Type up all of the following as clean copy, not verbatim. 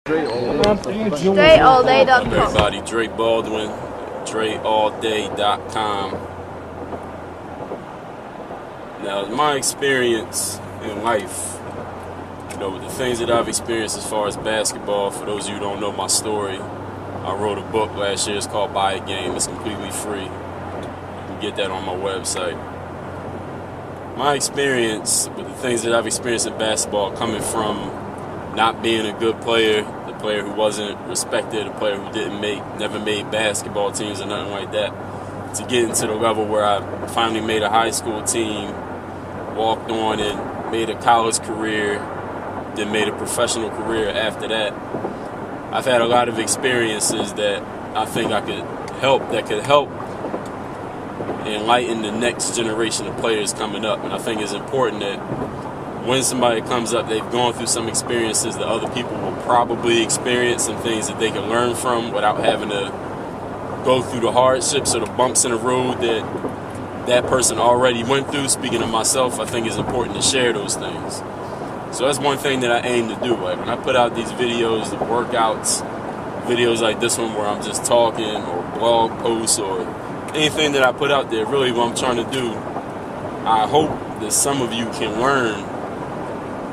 DreAllDay.com. Everybody, Dre Baldwin, DreAllDay.com. Now, my experience in life, the things that I've experienced as far as basketball, for those of you who don't know my story, I wrote a book last year. It's called Buy a Game. It's completely free. You can get that on my website. My experience with the things that I've experienced in basketball, coming from not being a good player, the player who wasn't respected, the player who never made basketball teams or nothing like that, to getting to the level where I finally made a high school team, walked on and made a college career, then made a professional career after that. I've had a lot of experiences that I think that could help enlighten the next generation of players coming up. And I think it's important that when somebody comes up, they've gone through some experiences that other people will probably experience, some things that they can learn from without having to go through the hardships or the bumps in the road that person already went through. Speaking of myself, I think it's important to share those things. So that's one thing that I aim to do. Like when I put out these videos, the workouts, videos like this one where I'm just talking, or blog posts, or anything that I put out there, really what I'm trying to do, I hope that some of you can learn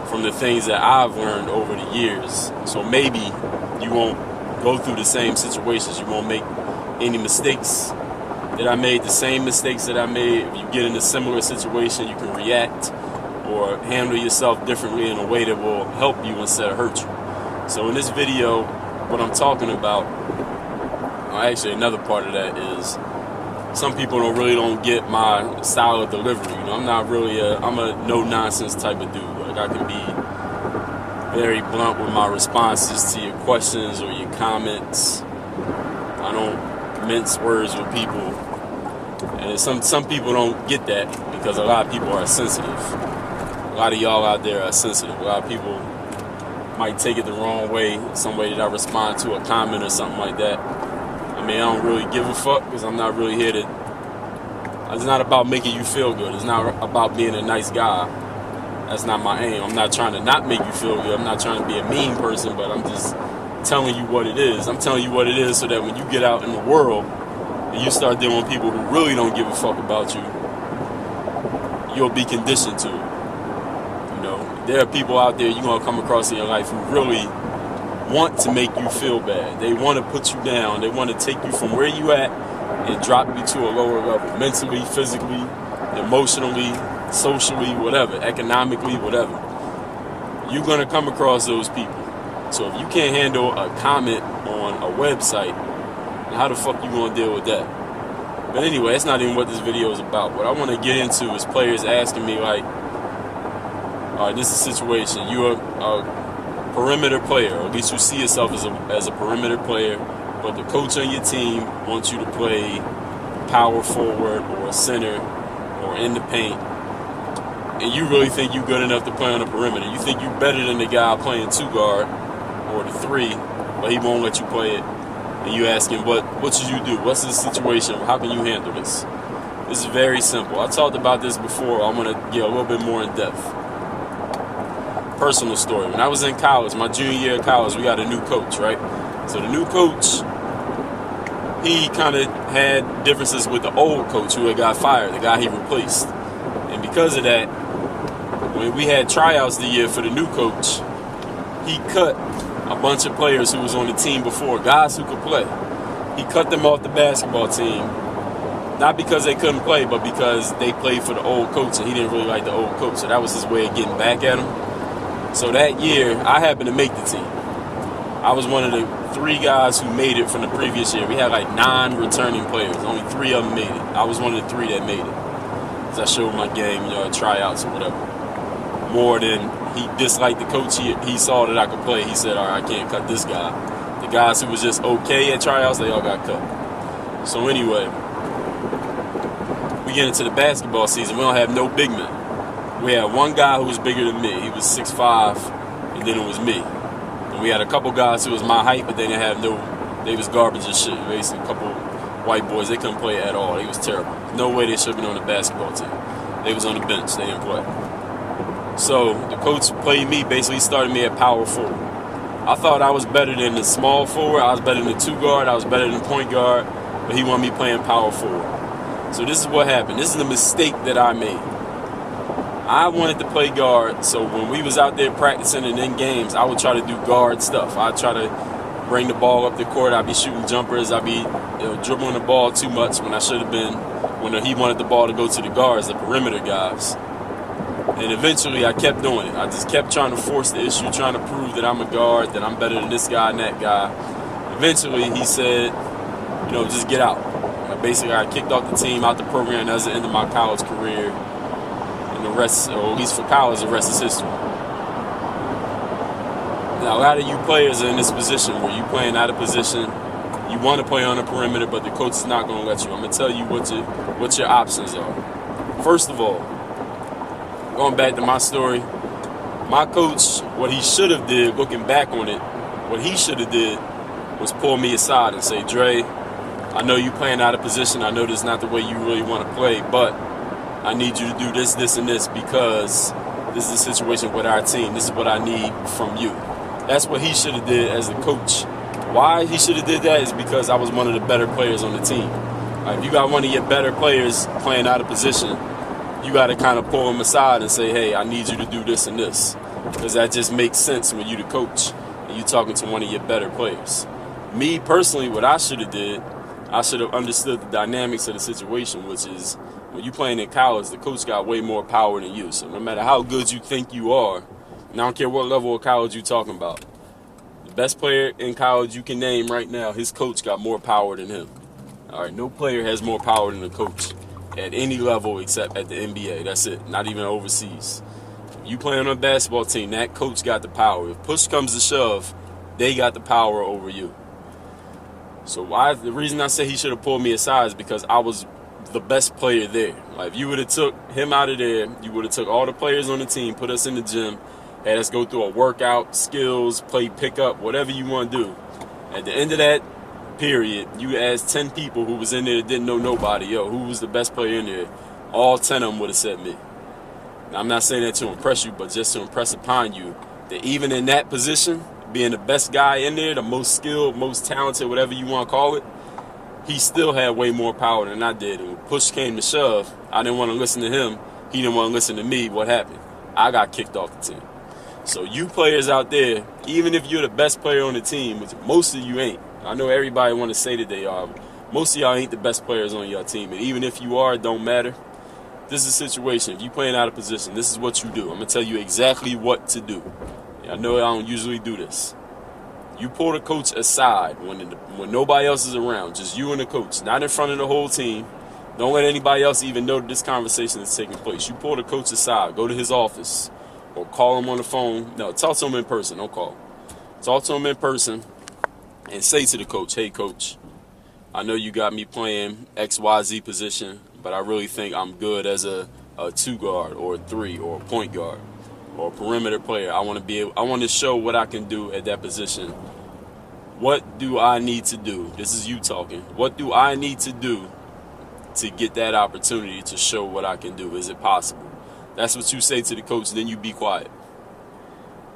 from the things that I've learned over the years. So maybe you won't go through the same situations. You won't make any mistakes that I made, the same mistakes that I made. If you get in a similar situation, you can react or handle yourself differently in a way that will help you instead of hurt you. So in this video, what I'm talking about, actually another part of that is, some people don't get my style of delivery. I'm not really I'm a no-nonsense type of dude. Like I can be very blunt with my responses to your questions or your comments. I don't mince words with people. And some people don't get that because a lot of people are sensitive. A lot of y'all out there are sensitive. A lot of people might take it the wrong way, some way that I respond to a comment or something like that. I mean, I don't really give a fuck because I'm not really here to... It's not about making you feel good. It's not about being a nice guy. That's not my aim. I'm not trying to not make you feel good. I'm not trying to be a mean person, but I'm just telling you what it is. I'm telling you what it is so that when you get out in the world and you start dealing with people who really don't give a fuck about you, you'll be conditioned to it. There are people out there you're going to come across in your life who really want to make you feel bad. They want to put you down. They want to take you from where you at and drop you to a lower level, mentally, physically, emotionally, socially, whatever, economically, whatever. You're going to come across those people. So if you can't handle a comment on a website, how the fuck you going to deal with that? But anyway, that's not even what this video is about. What I want to get into is players asking me like, all right, this is a situation. You're a perimeter player, or at least you see yourself as a perimeter player, but the coach on your team wants you to play power forward or center or in the paint, and you really think you're good enough to play on the perimeter. You think you're better than the guy playing 2-guard or the 3, but he won't let you play it. And you ask him, what should you do? What's the situation? How can you handle this? This is very simple. I talked about this before. I'm going to get a little bit more in depth. Personal story. When I was in college, my junior year of college, we got a new coach, right? So the new coach, he kind of had differences with the old coach who had got fired, the guy he replaced. And because of that, when we had tryouts the year for the new coach, he cut a bunch of players who was on the team before, guys who could play. He cut them off the basketball team, not because they couldn't play, but because they played for the old coach and he didn't really like the old coach. So that was his way of getting back at him. So that year, I happened to make the team. I was one of the 3 guys who made it from the previous year. We had like 9 returning players. Only 3 of them made it. I was one of the 3 that made it. Because I showed my game, at tryouts or whatever. More than he disliked the coach. He saw that I could play. He said, all right, I can't cut this guy. The guys who was just okay at tryouts, they all got cut. So anyway, we get into the basketball season. We don't have no big men. We had one guy who was bigger than me. He was 6'5", and then it was me. And we had a couple guys who was my height, but they didn't have they was garbage as shit. Basically, a couple white boys, they couldn't play at all. They was terrible. No way they should have been on the basketball team. They was on the bench. They didn't play. So the coach played me, basically started me at power forward. I thought I was better than the small forward. I was better than the 2 guard. I was better than the point guard. But he wanted me playing power forward. So this is what happened. This is the mistake that I made. I wanted to play guard. So when we was out there practicing and in games, I would try to do guard stuff. I'd try to bring the ball up the court. I'd be shooting jumpers. I'd be dribbling the ball too much when I should have been, when he wanted the ball to go to the guards, the perimeter guys. And eventually I kept doing it. I just kept trying to force the issue, trying to prove that I'm a guard, that I'm better than this guy and that guy. Eventually he said, just get out. Basically I kicked off the team, out the program. That was the end of my college career. And the rest, or at least for college, the rest is history. Now a lot of you players are in this position where you're playing out of position. You want to play on the perimeter, but the coach is not going to let you. I'm going to tell you what your options are. First of all, going back to my story, my coach, what he should have did, looking back on it, what he should have did was pull me aside and say, Dre, I know you playing out of position. I know this is not the way you really want to play, but I need you to do this, this, and this because this is the situation with our team. This is what I need from you. That's what he should have did as the coach. Why he should have did that is because I was one of the better players on the team. If you got one of your better players playing out of position, you got to kind of pull him aside and say, hey, I need you to do this and this. Because that just makes sense when you're the coach and you're talking to one of your better players. Me, personally, what I should have did, I should have understood the dynamics of the situation, which is when you're playing in college, the coach got way more power than you. So no matter how good you think you are, and I don't care what level of college you're talking about, the best player in college you can name right now, his coach got more power than him. All right, no player has more power than the coach at any level except at the NBA. That's it. Not even overseas. If you play on a basketball team, that coach got the power. If push comes to shove, they got the power over you. So the reason I say he should have pulled me aside is because I was the best player there. Like if you would have took him out of there, you would have took all the players on the team, put us in the gym, had us go through a workout, skills, play pickup, whatever you want to do. At the end of that period, you asked 10 people who was in there that didn't know nobody, who was the best player in there? All 10 of them would have said me. Now, I'm not saying that to impress you, but just to impress upon you that even in that position, being the best guy in there, the most skilled, most talented, whatever you want to call it, he still had way more power than I did. And when push came to shove, I didn't want to listen to him. He didn't want to listen to me. What happened? I got kicked off the team. So you players out there, even if you're the best player on the team, which most of you ain't, I know everybody want to say that they are, but most of y'all ain't the best players on your team. And even if you are, it don't matter. This is a situation. If you're playing out of position, this is what you do. I'm going to tell you exactly what to do. I know I don't usually do this. You pull the coach aside when nobody else is around, just you and the coach, not in front of the whole team. Don't let anybody else even know that this conversation is taking place. You pull the coach aside, go to his office, or call him on the phone. No, talk to him in person, don't call. Talk to him in person and say to the coach, hey, coach, I know you got me playing XYZ position, but I really think I'm good as a 2 guard or a 3 or a point guard or a perimeter player. I want to show what I can do at that position. What do I need to do? This is you talking. What do I need to do to get that opportunity to show what I can do? Is it possible? That's what you say to the coach, then you be quiet.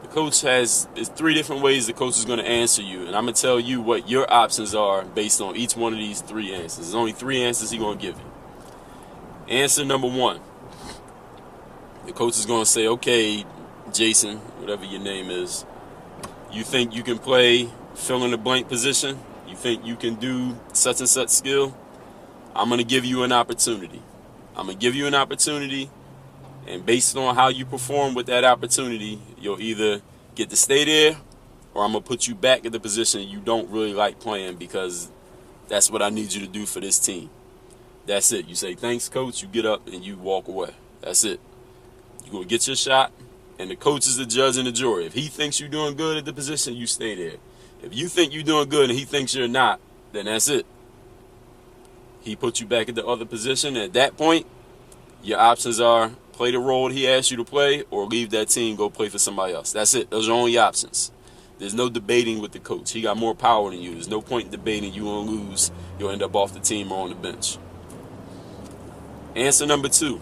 The coach it's 3 different ways the coach is going to answer you, and I'm going to tell you what your options are based on each one of these 3 answers. There's only 3 answers he's going to give you. Answer number 1. The coach is going to say, okay, Jason, whatever your name is, you think you can play fill in the blank position? You think you can do such and such skill? I'm going to give you an opportunity. I'm going to give you an opportunity, and based on how you perform with that opportunity, you'll either get to stay there or I'm going to put you back in the position you don't really like playing because that's what I need you to do for this team. That's it. You say, thanks, coach. You get up and you walk away. That's it. You're going to get your shot, and the coach is the judge and the jury. If he thinks you're doing good at the position, you stay there. If you think you're doing good and he thinks you're not, then that's it. He puts you back at the other position. And at that point, your options are play the role he asked you to play or leave that team, go play for somebody else. That's it. Those are only options. There's no debating with the coach. He got more power than you. There's no point in debating. You won't lose. You'll end up off the team or on the bench. Answer number 2.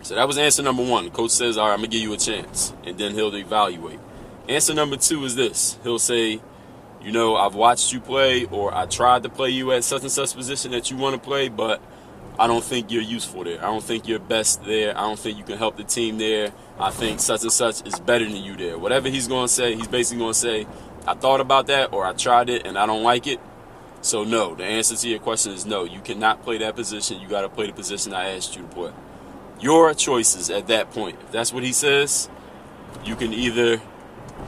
So that was answer number 1. The coach says, all right, I'm going to give you a chance. And then he'll evaluate. Answer number 2 is this. He'll say, you know, I've watched you play, or I tried to play you at such and such position that you want to play, but I don't think you're useful there. I don't think you're best there. I don't think you can help the team there. I think such and such is better than you there. Whatever he's going to say, he's basically going to say, I thought about that, or I tried it and I don't like it. So no, the answer to your question is no. You cannot play that position. You got to play the position I asked you to play. Your choices at that point. If that's what he says, you can either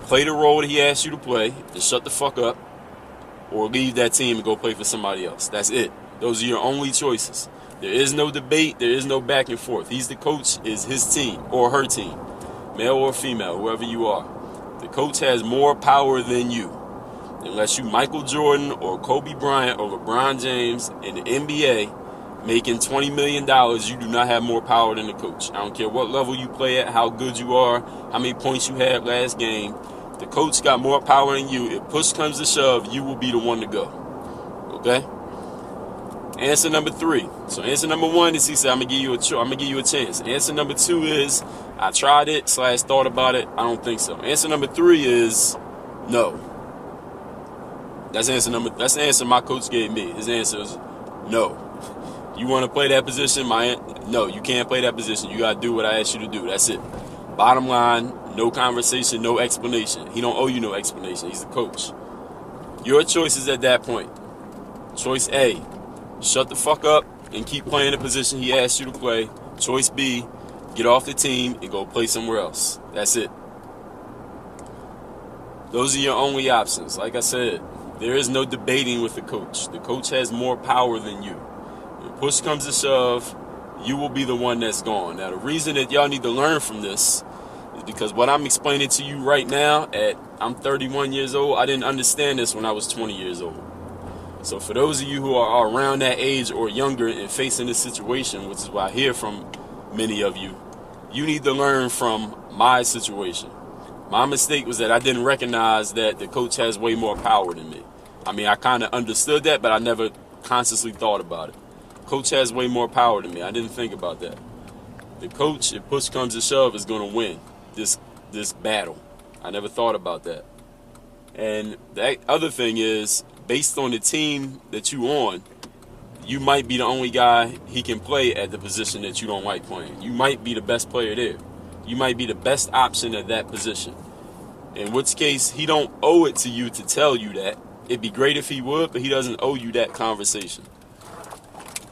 play the role that he asked you to play and shut the fuck up, or leave that team and go play for somebody else. That's it. Those are your only choices. There is no debate. There is no back and forth. He's the coach, is his team or her team, male or female, whoever you are. The coach has more power than you. Unless you Michael Jordan or Kobe Bryant or LeBron James in the NBA making $20 million, you do not have more power than the coach. I don't care what level you play at, how good you are, how many points you had last game. The coach got more power than you. If push comes to shove, you will be the one to go. Okay? Answer number 3. So answer number 1 is he said, I'm gonna give you a chance. Answer number 2 is I tried it / thought about it. I don't think so. Answer number 3 is no. That's the answer my coach gave me. His answer is no. You want to play that position? No, you can't play that position. You gotta do what I asked you to do. That's it. Bottom line, no conversation, no explanation. He don't owe you no explanation. He's the coach. Your choices at that point. Choice A, shut the fuck up and keep playing the position he asked you to play. Choice B, get off the team and go play somewhere else. That's it. Those are your only options. Like I said, there is no debating with the coach. The coach has more power than you. When push comes to shove, you will be the one that's gone. Now, the reason that y'all need to learn from this is because what I'm explaining to you right now I'm 31 years old. I didn't understand this when I was 20 years old. So for those of you who are around that age or younger and facing this situation, which is what I hear from many of you, you need to learn from my situation. My mistake was that I didn't recognize that the coach has way more power than me. I mean, I kind of understood that, but I never consciously thought about it. Coach has way more power than me. I didn't think about that. The coach, if push comes to shove, is going to win this battle. I never thought about that. And the other thing is, based on the team that you on, you might be the only guy he can play at the position that you don't like playing. You might be the best player there. You might be the best option at that position. In which case, he don't owe it to you to tell you that. It'd be great if he would, but he doesn't owe you that conversation.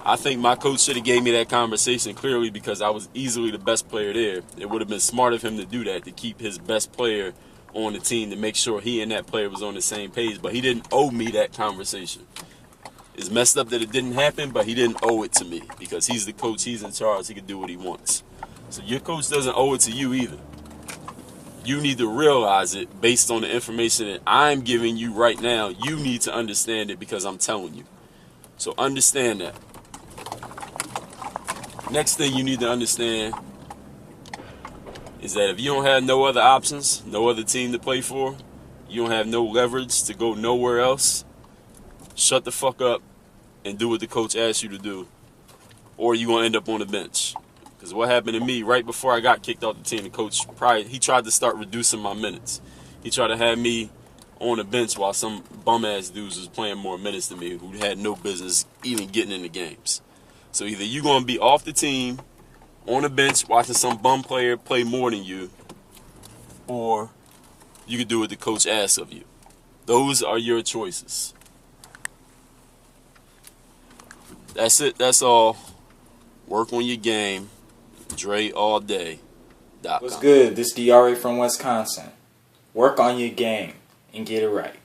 I think my coach should have gave me that conversation clearly because I was easily the best player there. It would have been smart of him to do that, to keep his best player on the team, to make sure he and that player was on the same page. But he didn't owe me that conversation. It's messed up that it didn't happen, but he didn't owe it to me because he's the coach, he's in charge, he can do what he wants. So your coach doesn't owe it to you either. You need to realize it based on the information that I'm giving you right now. You need to understand it because I'm telling you. So understand that. Next thing you need to understand is that if you don't have no other options, no other team to play for, you don't have no leverage to go nowhere else, shut the fuck up and do what the coach asked you to do, or you're going to end up on the bench. Because what happened to me right before I got kicked off the team, the coach he tried to start reducing my minutes. He tried to have me on the bench while some bum-ass dudes was playing more minutes than me who had no business even getting in the games. So either you're going to be off the team, on the bench, watching some bum player play more than you, or you can do what the coach asks of you. Those are your choices. That's it. That's all. Work on your game. DreAllDay.com. What's good? This DRA from Wisconsin. Work on your game and get it right.